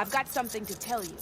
I've got something to tell you.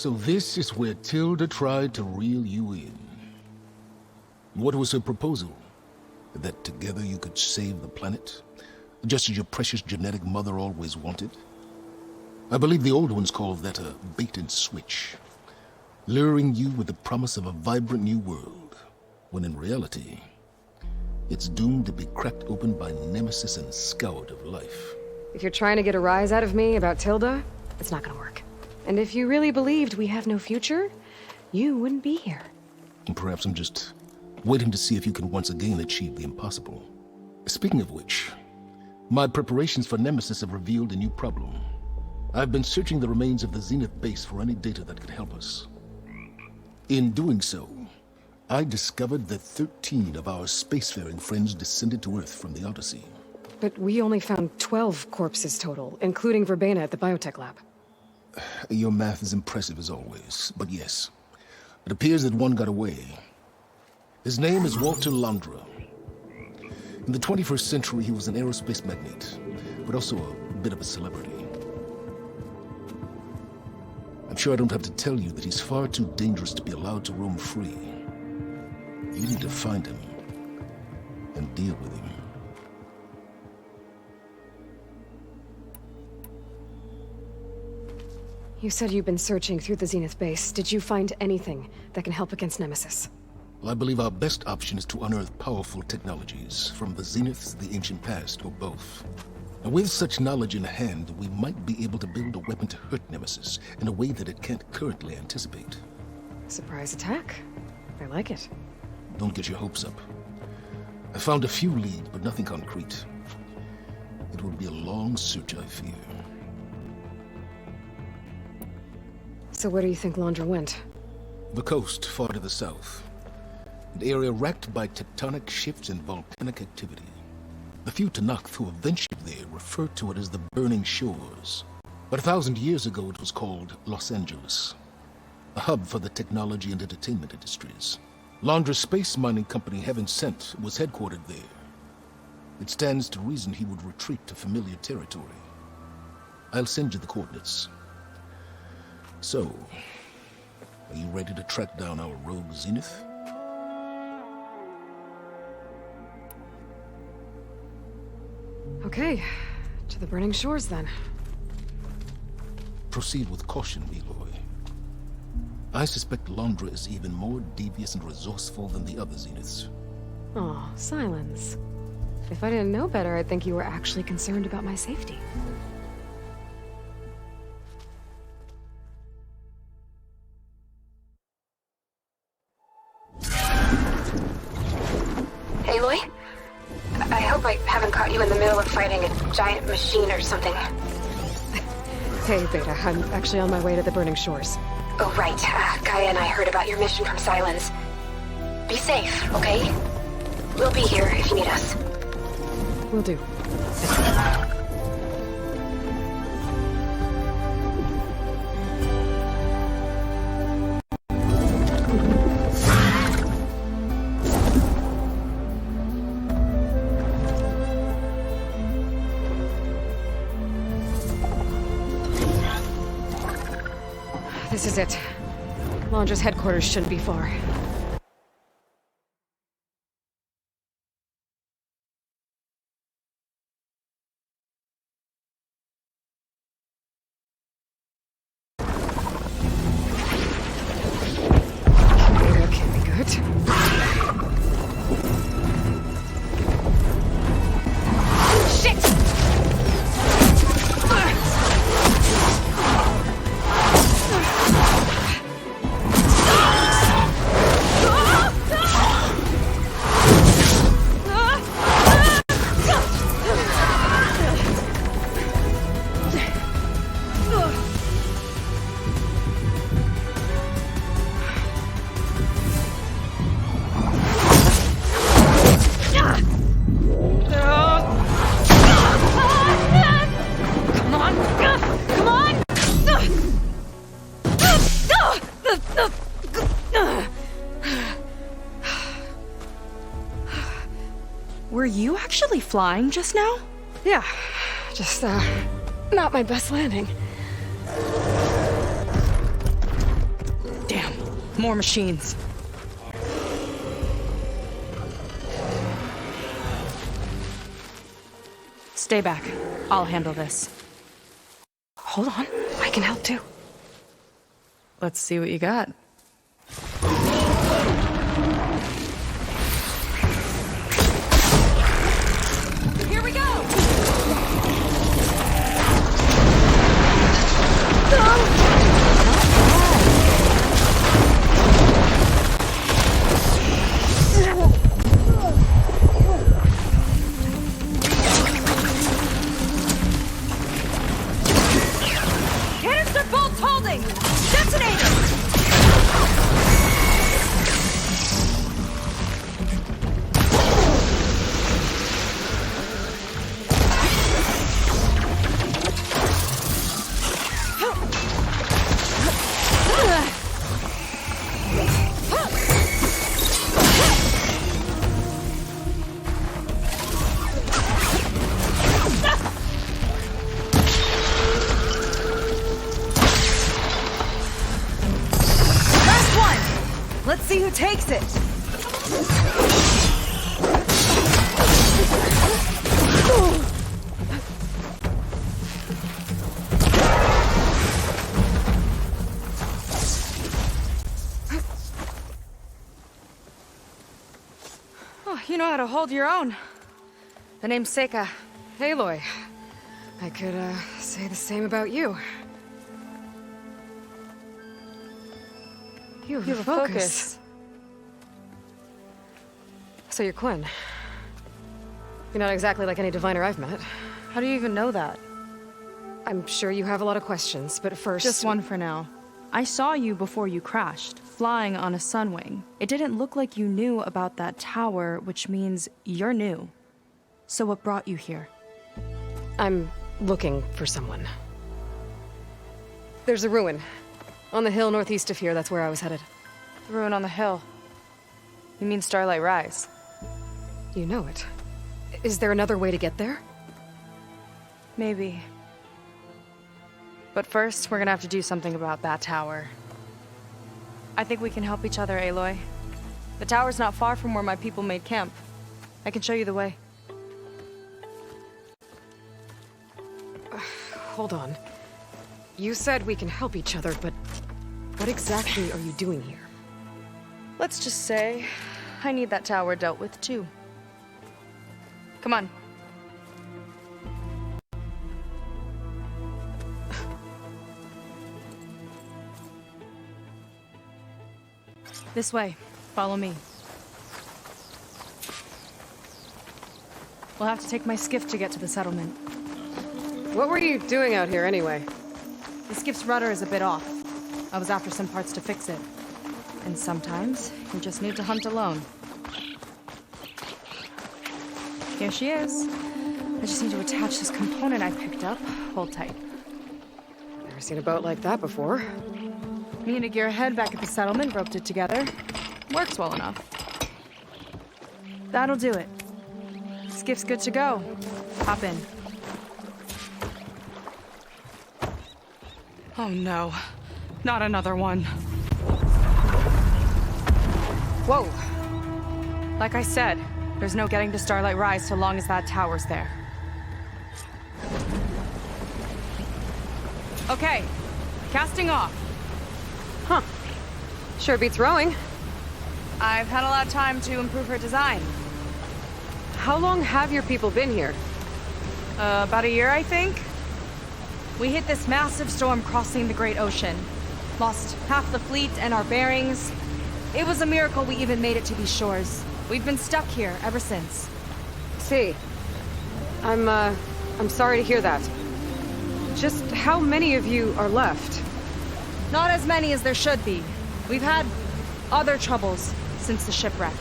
So this is where Tilda tried to reel you in. What was her proposal? That together you could save the planet? Just as your precious genetic mother always wanted? I believe the old ones called that a bait and switch. Luring you with the promise of a vibrant new world, when in reality, it's doomed to be cracked open by nemesis and scoured of life. If you're trying to get a rise out of me about Tilda, it's not gonna work. And if you really believed we have no future, you wouldn't be here. And perhaps I'm just waiting to see if you can once again achieve the impossible. Speaking of which, my preparations for Nemesis have revealed a new problem. I've been searching the remains of the Zenith base for any data that could help us. In doing so, I discovered that 13 of our spacefaring friends descended to Earth from the Odyssey. But we only found 12 corpses total, including Verbena at the biotech lab. Your math is impressive as always, but yes, it appears that one got away. His name is Walter Landra. In the 21st century, he was an aerospace magnate, but also a bit of a celebrity. I'm sure I don't have to tell you that he's far too dangerous to be allowed to roam free. You need to find him and deal with him. You said you've been searching through the Zenith base. Did you find anything that can help against Nemesis? Well, I believe our best option is to unearth powerful technologies, from the Zeniths, the ancient past, or both. And with such knowledge in hand, we might be able to build a weapon to hurt Nemesis in a way that it can't currently anticipate. Surprise attack. I like it. Don't get your hopes up. I found a few leads, but nothing concrete. It will be a long search, I fear. So where do you think Landra went? The coast, far to the south. An area racked by tectonic shifts and volcanic activity. The few Tanakh who have ventured there refer to it as the Burning Shores. But 1,000 years ago it was called Los Angeles, a hub for the technology and entertainment industries. Landra's space mining company, Heaven Sent, was headquartered there. It stands to reason he would retreat to familiar territory. I'll send you the coordinates. So, are you ready to track down our rogue Zenith? Okay, to the burning shores then. Proceed with caution, Aloy. I suspect Londra is even more devious and resourceful than the other Zeniths. Oh, silence. If I didn't know better, I'd think you were actually concerned about my safety. Aloy? I hope I haven't caught you in the middle of fighting a giant machine or something. Hey, Beta, I'm actually on my way to the burning shores. Oh, right. Gaia and I heard about your mission from Silence. Be safe, okay? We'll be here if you need us. Will do. This is it. Londra's headquarters shouldn't be far. That can't be good. Shit! Were you actually flying just now? Yeah, just, not my best landing. Damn, more machines. Stay back. I'll handle this. Hold on, I can help too. Let's see what you got. Here we go! Canister bolts holding! Detonating! Let's see who takes it! Oh, you know how to hold your own. The name's Seika. Aloy. I could, say the same about you. You have a focus. So you're Quinn. You're not exactly like any diviner I've met. How do you even know that? I'm sure you have a lot of questions, but first... Just one for now. I saw you before you crashed, flying on a sunwing. It didn't look like you knew about that tower, which means you're new. So what brought you here? I'm looking for someone. There's a ruin. On the hill northeast of here, that's where I was headed. The ruin on the hill. You mean Starlight Rise? You know it. Is there another way to get there? Maybe. But first, we're gonna have to do something about that tower. I think we can help each other, Aloy. The tower's not far from where my people made camp. I can show you the way. Hold on. You said we can help each other, but what exactly are you doing here? Let's just say, I need that tower dealt with too. Come on. This way. Follow me. We'll have to take my skiff to get to the settlement. What were you doing out here anyway? The skiff's rudder is a bit off. I was after some parts to fix it. And sometimes, you just need to hunt alone. Here she is. I just need to attach this component I picked up. Hold tight. Never seen a boat like that before. Me and a gearhead back at the settlement roped it together. Works well enough. That'll do it. Skiff's good to go. Hop in. Oh no. Not another one. Whoa. Like I said, there's no getting to Starlight Rise so long as that tower's there. Okay. Casting off. Huh. Sure beats rowing. I've had a lot of time to improve her design. How long have your people been here? About a year, I think. We hit this massive storm crossing the Great Ocean. Lost half the fleet and our bearings. It was a miracle we even made it to these shores. We've been stuck here ever since. See. I'm sorry to hear that. Just how many of you are left? Not as many as there should be. We've had other troubles since the shipwreck.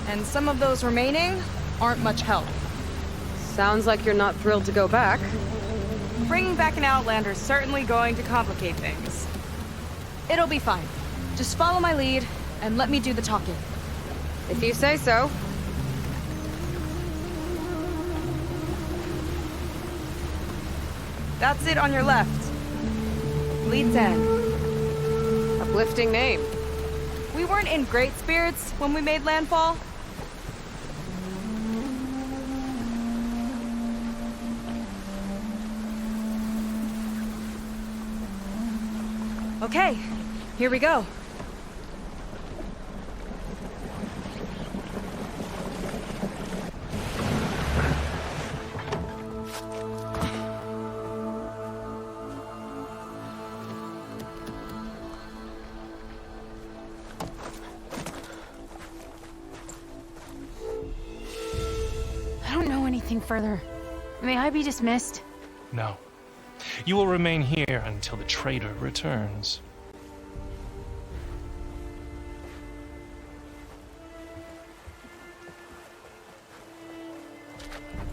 And some of those remaining aren't much help. Sounds like you're not thrilled to go back. Bringing back an Outlander's certainly going to complicate things. It'll be fine. Just follow my lead and let me do the talking. If you say so. That's it on your left. Bleed's End. Uplifting name. We weren't in great spirits when we made landfall. Okay, here we go. I don't know anything further. May I be dismissed? No. You will remain here until the traitor returns.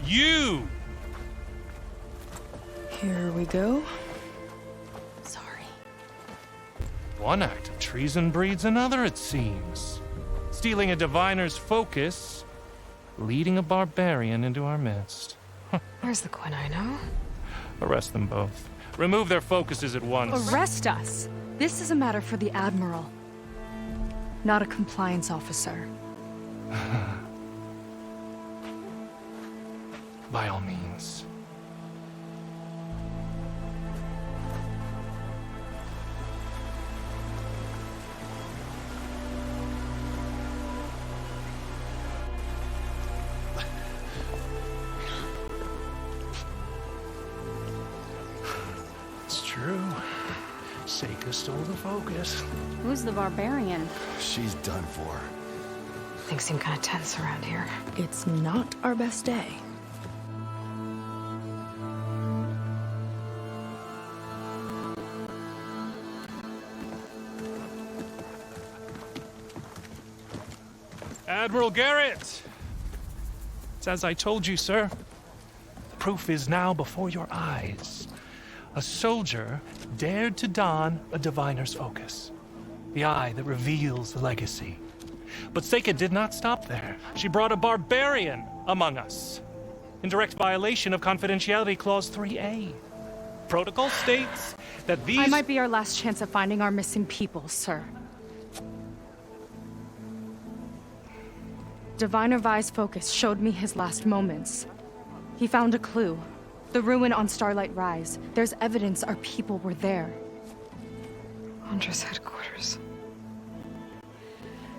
You! Here we go. Sorry. One act of treason breeds another, it seems. Stealing a diviner's focus, leading a barbarian into our midst. Where's the quinino? Arrest them both. Remove their focuses at once. Arrest us. This is a matter for the Admiral, not a compliance officer. By all means. It's true. Seika stole the focus. Who's the barbarian? She's done for. Things seem kind of tense around here. It's not our best day. Admiral Garrett! It's as I told you, sir. The proof is now before your eyes. A soldier dared to don a diviner's focus, the eye that reveals the legacy. But Seika did not stop there. She brought a barbarian among us, in direct violation of Confidentiality Clause 3A. Protocol states that these... I might be our last chance at finding our missing people, sir. Diviner Vi's focus showed me his last moments. He found a clue. The ruin on Starlight Rise. There's evidence our people were there. Huntress headquarters.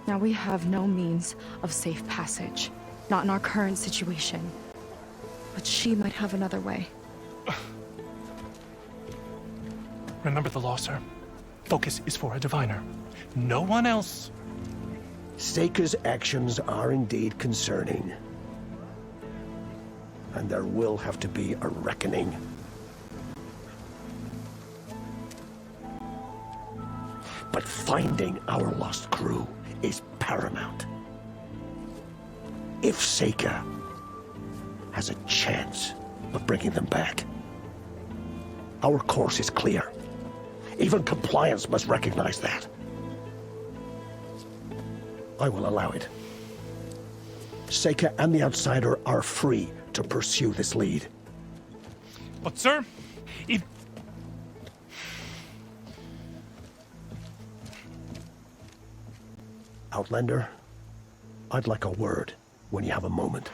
Now we have no means of safe passage. Not in our current situation. But she might have another way. Remember the law, sir. Focus is for a diviner. No one else. Seika's actions are indeed concerning. And there will have to be a reckoning. But finding our lost crew is paramount. If Seika has a chance of bringing them back, our course is clear. Even compliance must recognize that. I will allow it. Seika and the Outsider are free to pursue this lead. But, sir, if... Outlander, I'd like a word when you have a moment.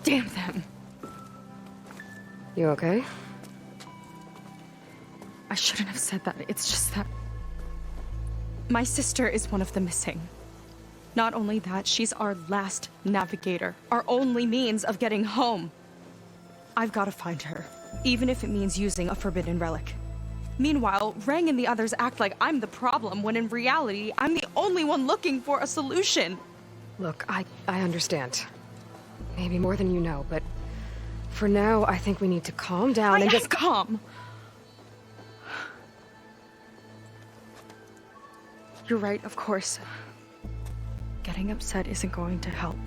Damn them. You okay? I shouldn't have said that. It's just that... my sister is one of the missing. Not only that, she's our last navigator. Our only means of getting home. I've got to find her. Even if it means using a forbidden relic. Meanwhile, Rang and the others act like I'm the problem, when in reality, I'm the only one looking for a solution. Look, I understand. Maybe more than you know, but for now, I think we need to calm down and just calm. You're right, of course. Getting upset isn't going to help.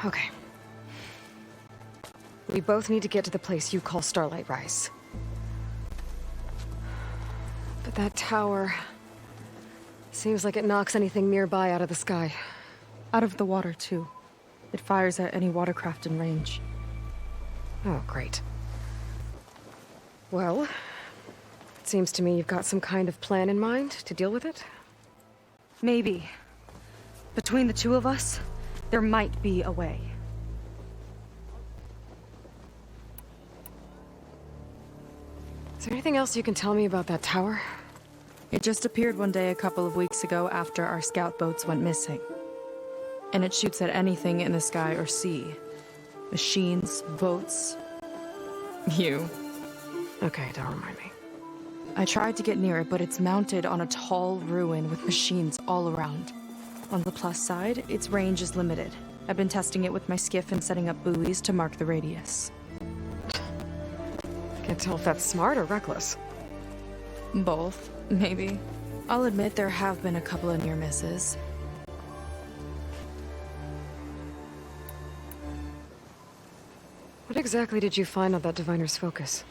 Okay. We both need to get to the place you call Starlight Rise. But that tower... seems like it knocks anything nearby out of the sky. Out of the water, too. It fires at any watercraft in range. Oh, great. Well, it seems to me you've got some kind of plan in mind to deal with it. Maybe. Between the two of us, there might be a way. Is there anything else you can tell me about that tower? It just appeared one day a couple of weeks ago after our scout boats went missing. And it shoots at anything in the sky or sea. Machines, boats... you. Okay, don't remind me. I tried to get near it, but it's mounted on a tall ruin with machines all around. On the plus side, its range is limited. I've been testing it with my skiff and setting up buoys to mark the radius. Can't tell if that's smart or reckless. Both, maybe. I'll admit there have been a couple of near misses. What exactly did you find on that diviner's focus?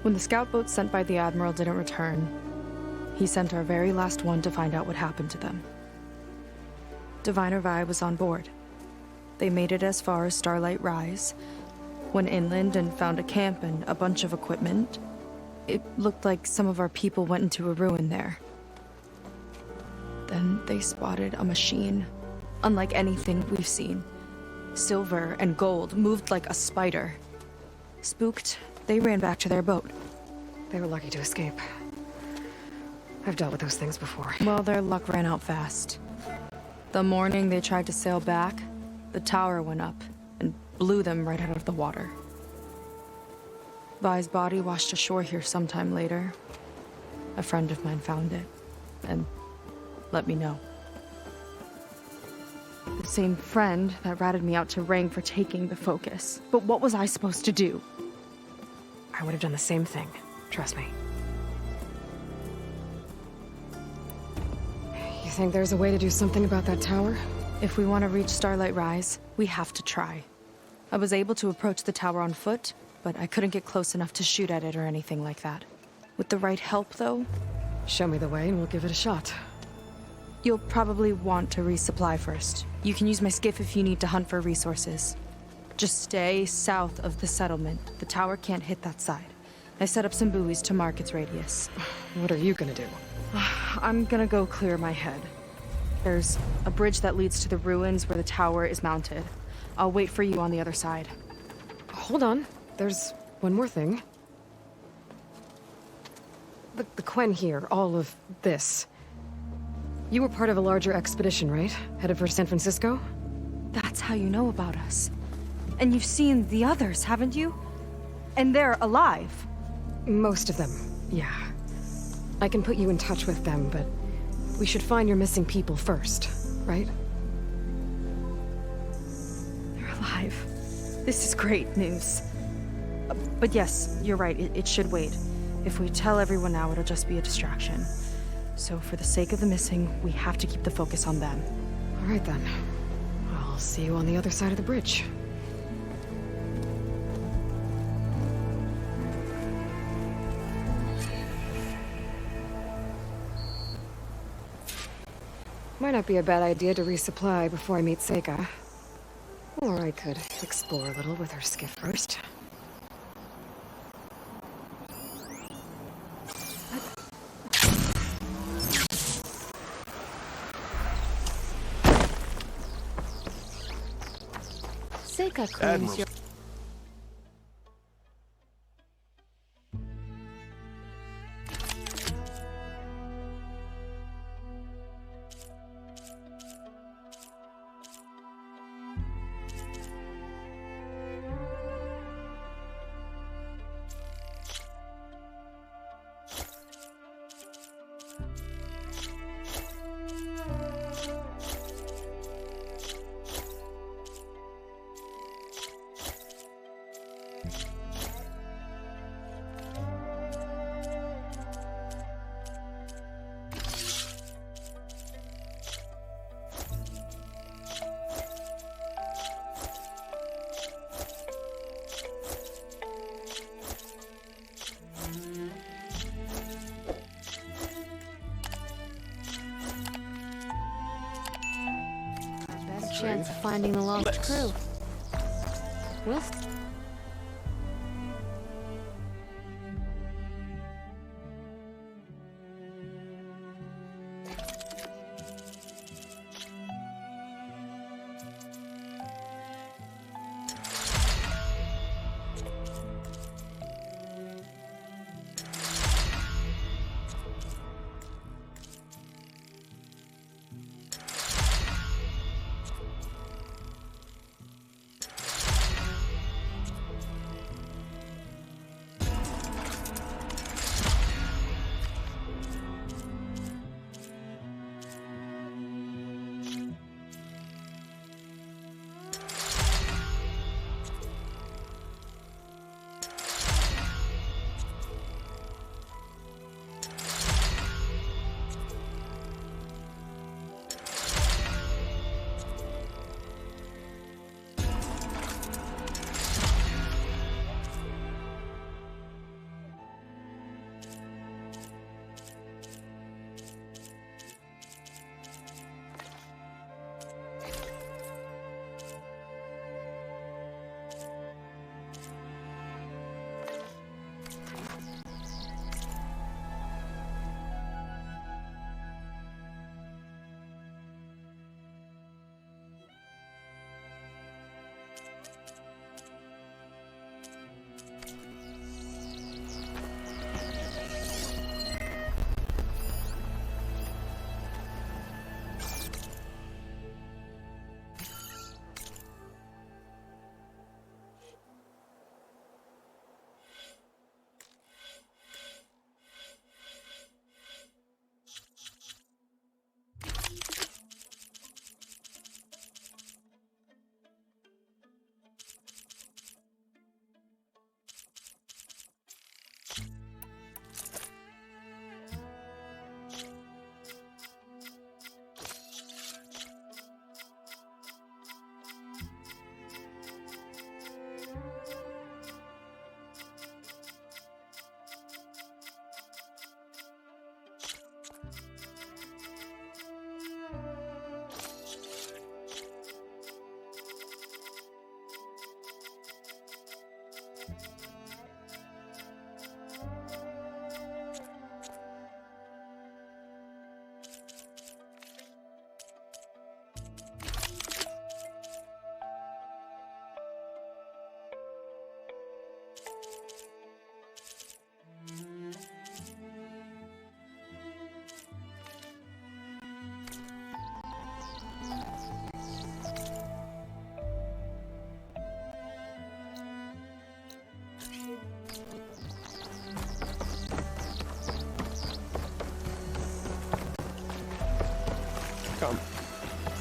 When the scout boat sent by the Admiral didn't return, he sent our very last one to find out what happened to them. Diviner Vi was on board. They made it as far as Starlight Rise, went inland and found a camp and a bunch of equipment. It looked like some of our people went into a ruin there. Then they spotted a machine, unlike anything we've seen. Silver and gold, moved like a spider. Spooked, they ran back to their boat. They were lucky to escape. I've dealt with those things before. Well, their luck ran out fast. The morning they tried to sail back, the tower went up and blew them right out of the water. Vi's body washed ashore here sometime later. A friend of mine found it and let me know. The same friend that ratted me out to Rang for taking the focus. But what was I supposed to do? I would have done the same thing. Trust me. You think there's a way to do something about that tower? If we want to reach Starlight Rise, we have to try. I was able to approach the tower on foot, but I couldn't get close enough to shoot at it or anything like that. With the right help, though, Show me the way and we'll give it a shot. you'll probably want to resupply first. You can use my skiff if you need to hunt for resources. Just stay south of the settlement. The tower can't hit that side. I set up some buoys to mark its radius. What are you gonna do? I'm gonna go clear my head. There's a bridge that leads to the ruins where the tower is mounted. I'll wait for you on the other side. Hold on. There's one more thing. The Quen here, all of this. You were part of a larger expedition, right? Headed for San Francisco? That's how you know about us. And you've seen the others, haven't you? And they're alive. Most of them, yeah. I can put you in touch with them, but we should find your missing people first, right? They're alive. This is great news. But yes, you're right, it should wait. If we tell everyone now, it'll just be a distraction. So for the sake of the missing, we have to keep the focus on them. All right then. I'll see you on the other side of the bridge. Might not be a bad idea to resupply before I meet Seika. Or I could explore a little with her skiff first. Seika claims your... Best chance of finding the lost crew. We'll...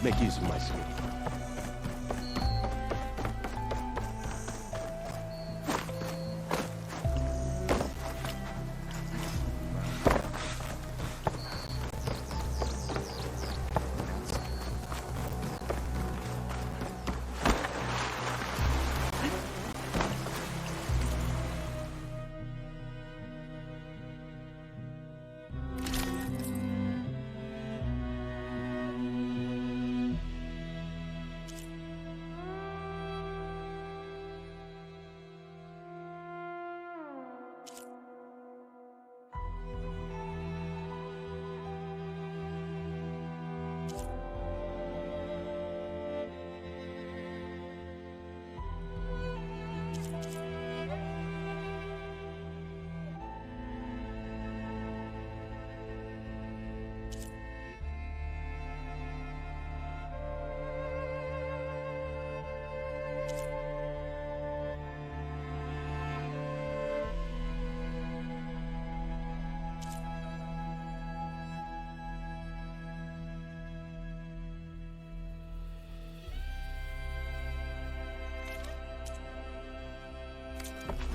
Make use of my suit.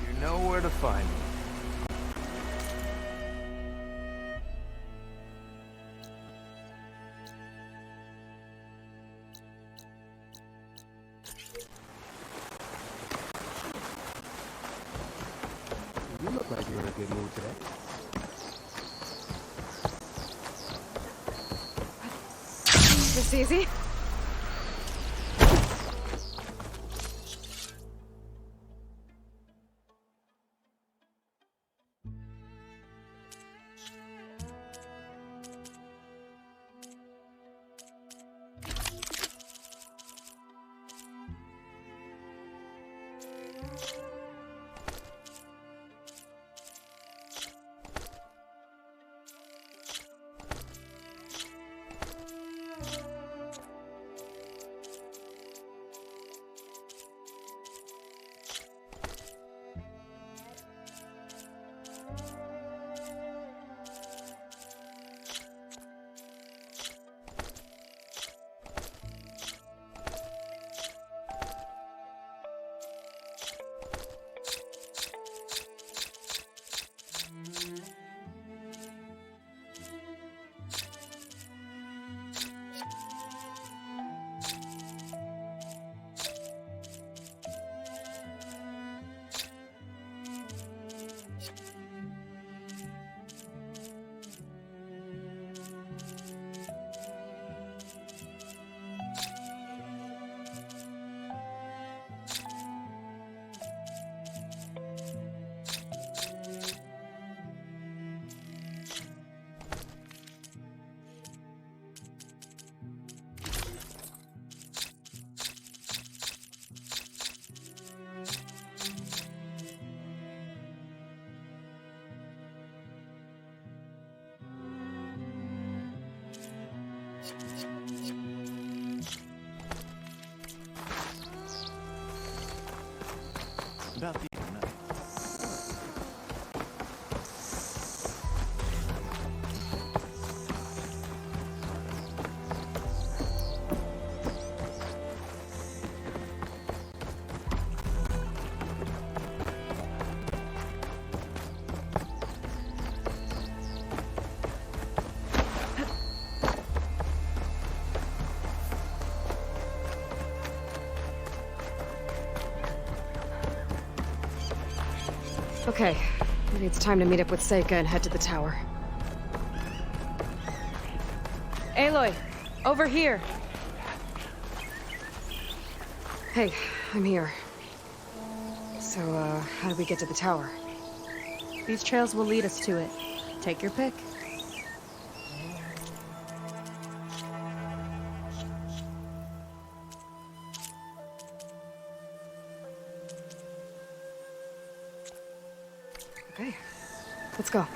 You know where to find me. You look like you're in a good mood today. This easy? About the unite. Okay, maybe it's time to meet up with Seika and head to the tower. Aloy, over here. Hey, I'm here. So, how do we get to the tower? These trails will lead us to it. Take your pick. Okay, let's go.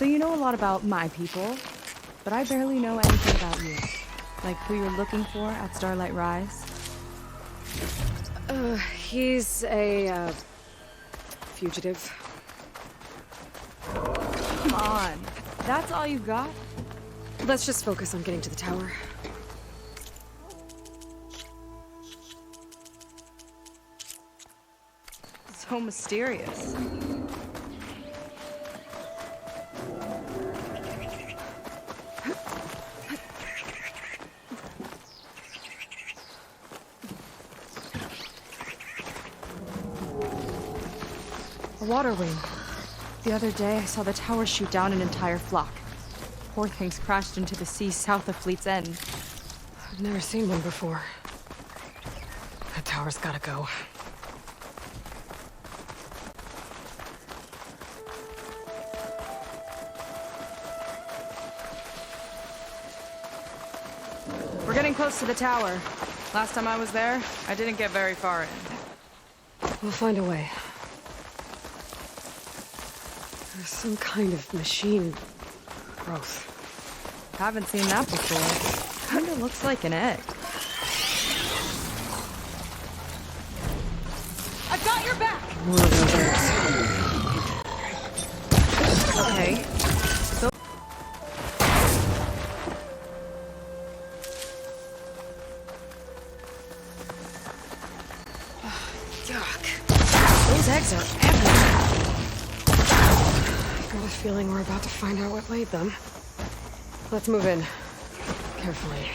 So you know a lot about my people, but I barely know anything about you. Like who you're looking for at Starlight Rise? He's a, fugitive. Come on. That's all you got? Let's just focus on getting to the tower. So mysterious. A water wing. The other day, I saw the tower shoot down an entire flock. Poor things crashed into the sea south of Fleet's End. I've never seen one before. That tower's gotta go. We're getting close to the tower. Last time I was there, I didn't get very far in. We'll find a way. There's some kind of machine growth. Haven't seen that before. Kinda looks like an egg. I've got your back! More of those eggs. Okay. So Yuck. Those eggs are everywhere. I've got a feeling we're about to find out what laid them. Let's move in. Carefully.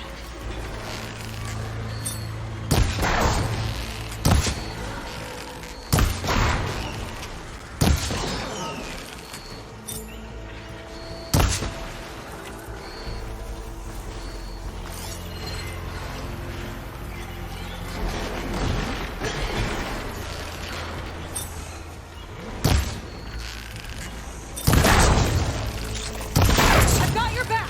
I've got your back!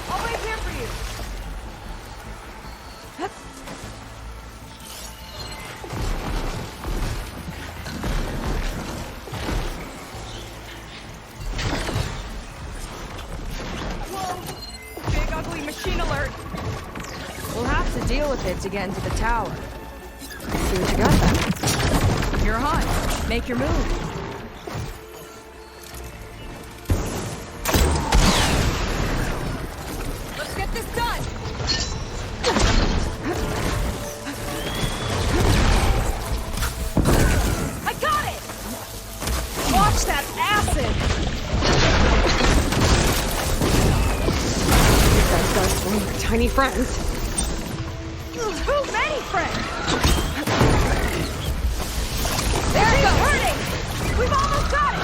I'll wait here for you. Whoa! Big ugly machine alert. We'll have to deal with it to get into the tower. See what you got then. You're on. Make your move. Let's get this done. I got it. Watch that acid. These guys got one of my tiny friends. Too many friends. There it goes. Hurting. We've almost got it.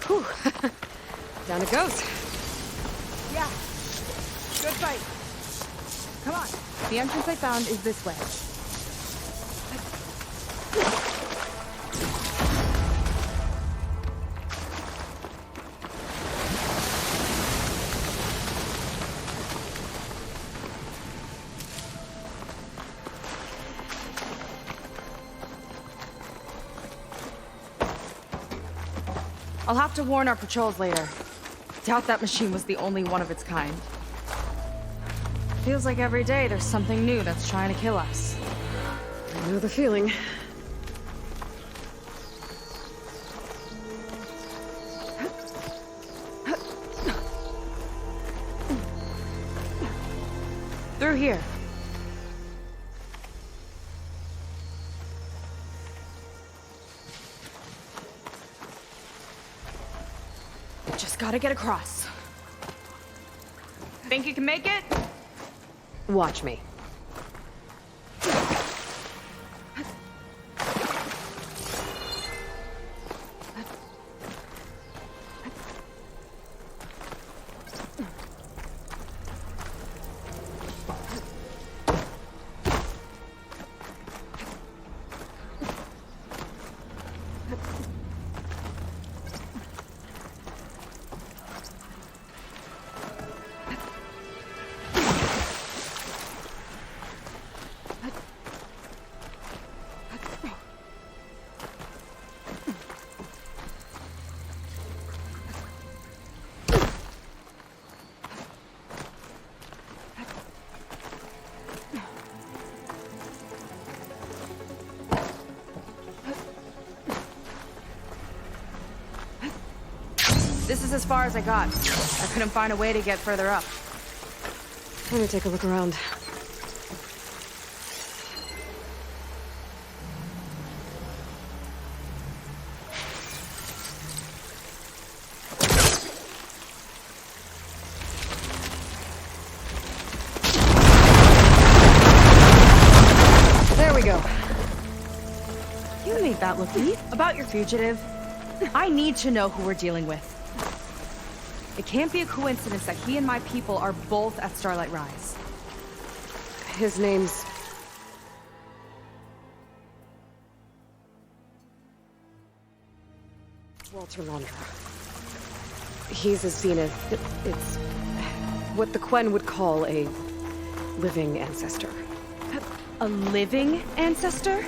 Whew. Down it goes. Yeah. Good fight. Come on. The entrance I found is this way. I'll have to warn our patrols later. Doubt that machine was the only one of its kind. Feels like every day there's something new that's trying to kill us. I know the feeling. Through here. Just gotta get across. Think you can make it? Watch me. This is as far as I got. I couldn't find a way to get further up. Let me take a look around. There we go. You made that look neat. About your fugitive, I need to know who we're dealing with. It can't be a coincidence that he and my people are both at Starlight Rise. His name's... Walter Laundra. He's has been it's what the Quen would call a living ancestor. A living ancestor?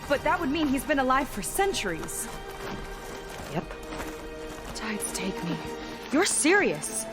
But that would mean he's been alive for centuries. Yep. Tides take me. You're serious?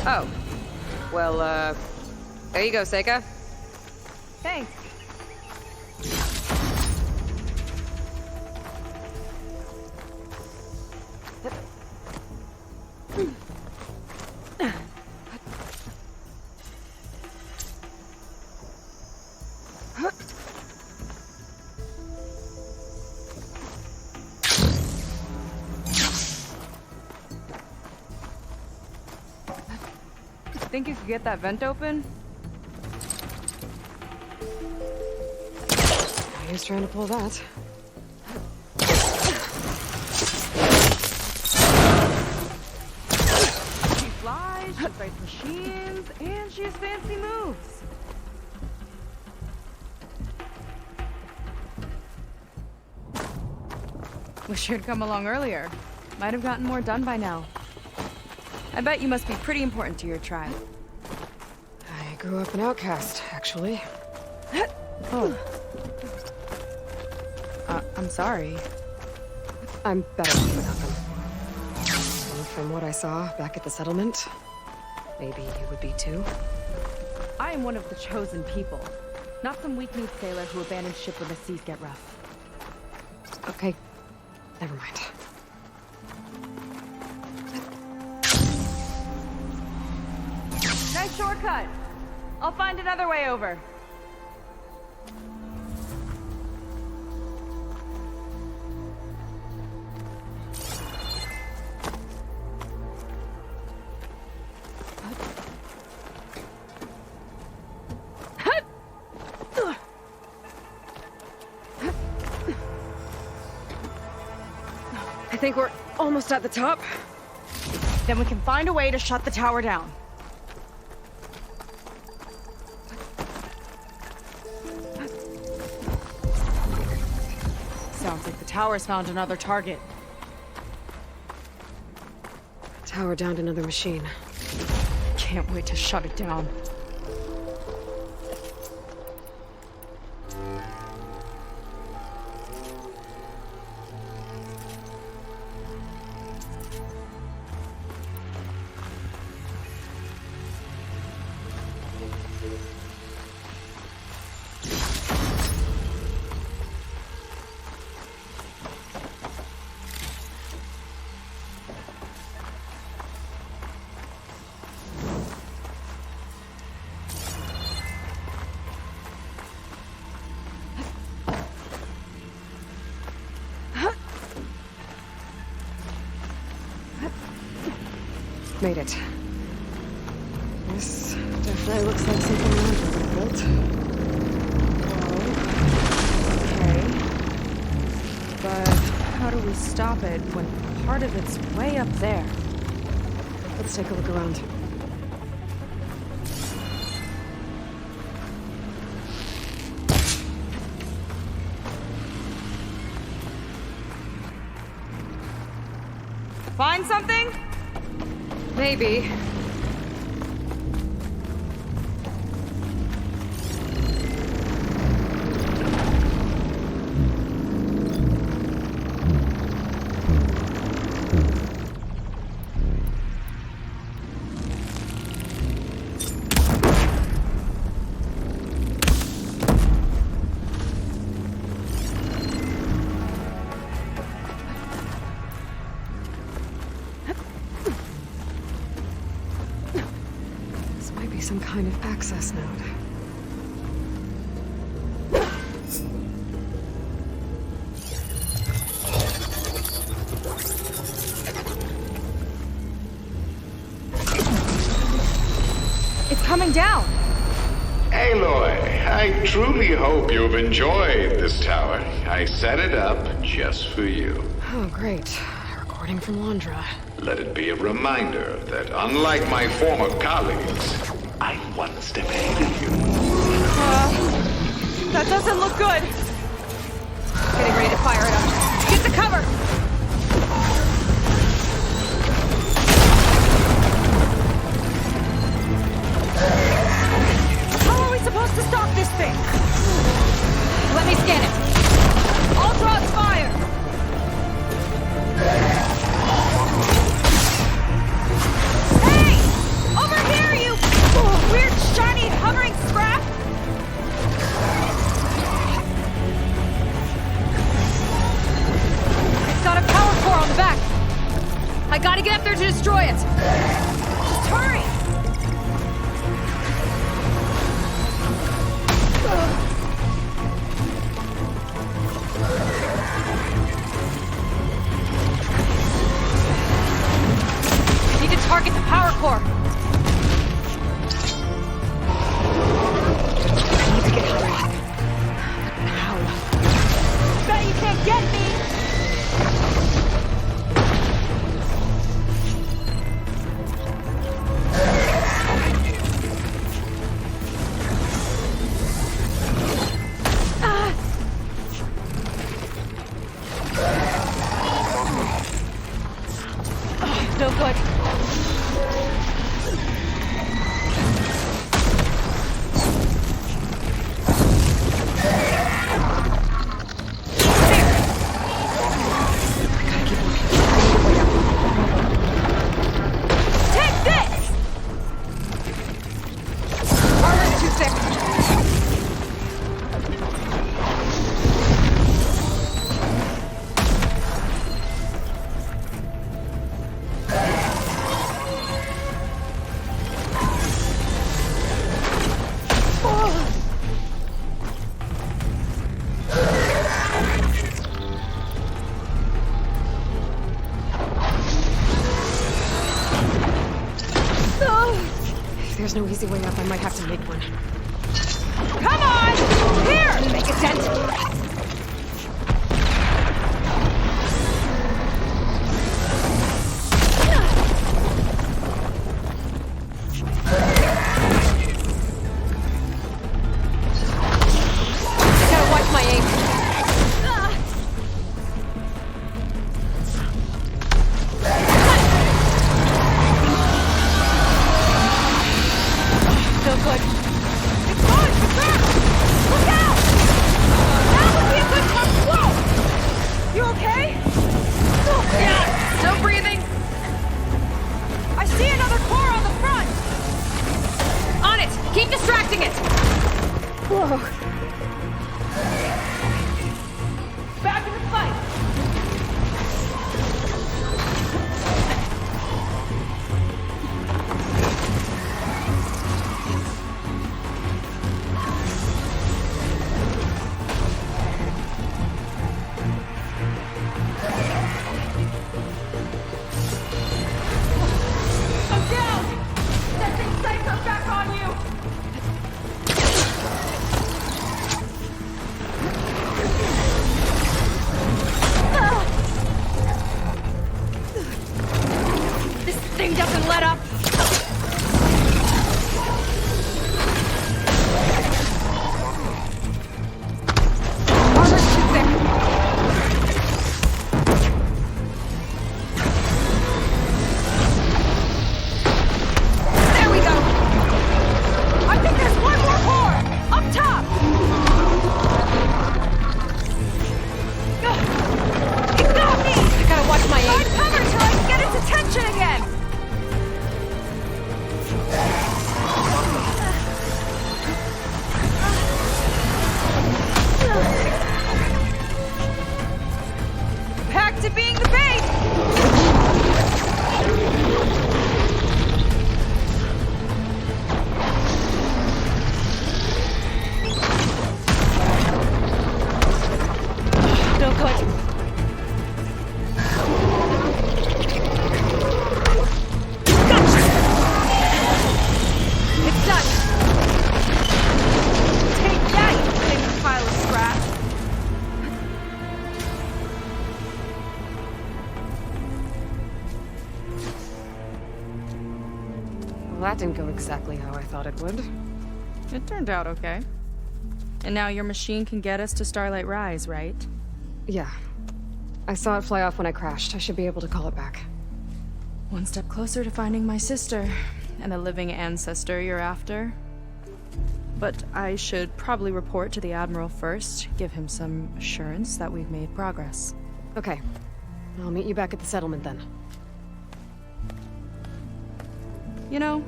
Oh. Well, there you go, Seika. Thanks. Think you could get that vent open? He's trying to pull that. She flies, she fights machines, and she has fancy moves. Wish you'd come along earlier. Might have gotten more done by now. I bet you must be pretty important to your tribe. I grew up an outcast, actually. Oh. I'm sorry. I'm better off without them. And from what I saw back at the settlement, maybe you would be too. I am one of the chosen people, not some weak-kneed sailor who abandoned ship when the seas get rough. Okay, never mind. Nice shortcut. I'll find another way over. I think we're almost at the top. Then we can find a way to shut the tower down. tower's found another target. Tower downed another machine. Can't wait to shut it down. Made it. This definitely looks like something Andrew would have built. Whoa. Okay. But how do we stop it when part of it's way up there? Let's take a look around. Find something? Maybe. Some kind of access node. It's coming down! Aloy, I truly hope you've enjoyed this tower. I set it up just for you. Oh, great. Recording from Londra. Let it be a reminder that unlike my former colleagues, I'm one step ahead of you. That doesn't look good. Getting ready to fire it up. Get the cover! How are we supposed to stop this thing? Let me scan it. All drops fire! Hey! Over here, you weird, shiny, hovering scrap! It's got a power core on the back. I gotta get up there to destroy it. Just hurry! Need to target the power core. Need to get higher. How? Bet you can't get me! No good. Take this! Armor's too thick. If there's no easy way up, I might have to make one. Come on! Here! Make a dent! Gotta watch my aim. to being the bait! No good. Gotcha! It's done! Take that, you big pile of scrap! Well, that didn't go exactly how I thought it would. It turned out okay. And now your machine can get us to Starlight Rise, right? Yeah. I saw it fly off when I crashed. I should be able to call it back. One step closer to finding my sister, and the living ancestor you're after. But I should probably report to the Admiral first, give him some assurance that we've made progress. Okay. I'll meet you back at the settlement then. You know,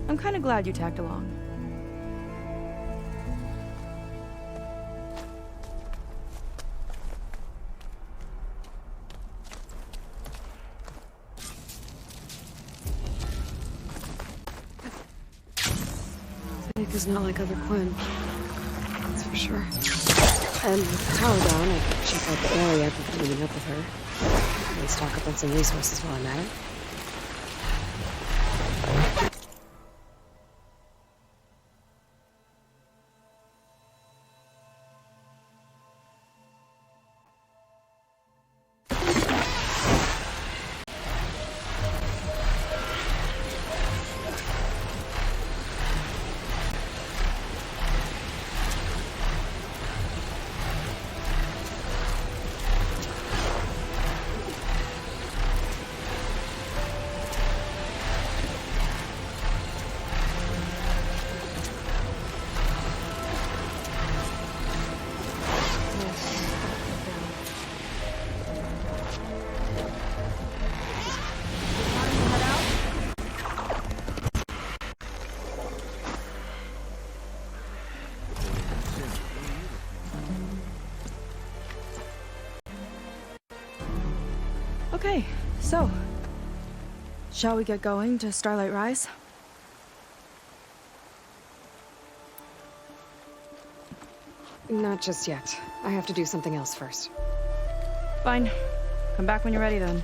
I'm kind of glad you tagged along. Is not like other Quinn. That's for sure. And with the tower down, I could check out the area before meeting up with her. Maybe stock up on some resources while I'm at it. Okay, so, shall we get going to Starlight Rise? Not just yet. I have to do something else first. Fine. Come back when you're ready then.